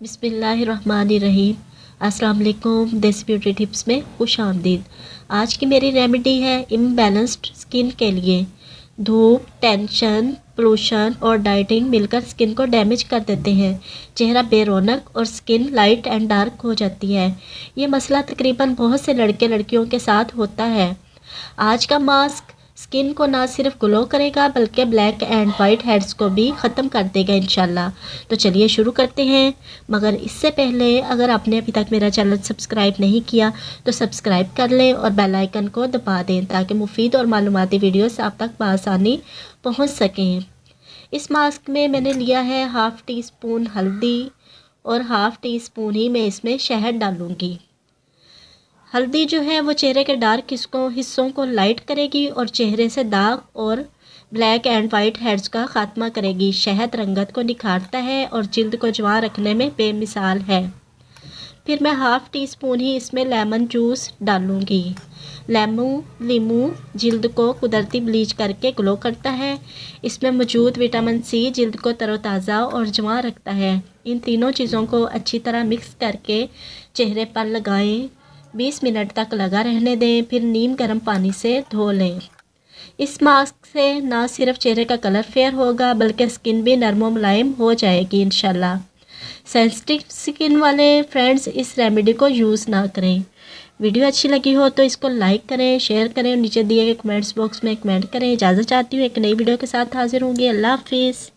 बिस्मिल्लाहिर्रहमानिर्रहीम। अस्सलाम वालेकुम। देसी ब्यूटी टिप्स में खुश आमदीद। आज की मेरी रेमेडी है इम्बैलेंस्ड स्किन के लिए। धूप, टेंशन, पोल्यूशन और डाइटिंग मिलकर स्किन को डैमेज कर देते हैं। चेहरा बेरौनक और स्किन लाइट एंड डार्क हो जाती है। ये मसला तकरीबन बहुत से लड़के लड़कियों के साथ होता है। आज का मास्क स्किन को ना सिर्फ ग्लो करेगा बल्कि ब्लैक एंड वाइट हेड्स को भी ख़त्म कर देगा इंशाल्लाह। तो चलिए शुरू करते हैं। मगर इससे पहले अगर आपने अभी तक मेरा चैनल सब्सक्राइब नहीं किया तो सब्सक्राइब कर लें और बेल आइकन को दबा दें ताकि मुफीद और मालूमाती वीडियोस आप तक बआसानी पहुंच सकें। इस मास्क में मैंने लिया है हाफ़ टी स्पून हल्दी और हाफ़ टी स्पून ही मैं इसमें शहद डालूँगी। हल्दी जो है वो चेहरे के डार्क हिस्सों को लाइट करेगी और चेहरे से दाग और ब्लैक एंड वाइट हेड्स का खात्मा करेगी। शहद रंगत को निखारता है और जिल्द को जवां रखने में बेमिसाल है। फिर मैं हाफ़ टी स्पून ही इसमें लेमन जूस डालूँगी। नींबू जिल्द को कुदरती ब्लीच करके ग्लो करता है। इसमें मौजूद विटामिन सी जिल्द को तरोताज़ा और जवां रखता है। इन तीनों चीज़ों को अच्छी तरह मिक्स करके चेहरे पर लगाएं। 20 मिनट तक लगा रहने दें, फिर नीम गर्म पानी से धो लें। इस मास्क से ना सिर्फ चेहरे का कलर फेयर होगा बल्कि स्किन भी नरम और मुलायम हो जाएगी इंशाल्लाह। सेंसिटिव स्किन वाले फ्रेंड्स इस रेमेडी को यूज़ ना करें। वीडियो अच्छी लगी हो तो इसको लाइक करें, शेयर करें और नीचे दिए गए कमेंट्स बॉक्स में कमेंट करें। इजाज़त चाहती हूँ, एक नई वीडियो के साथ हाजिर होंगी। अल्लाह हाफिज़।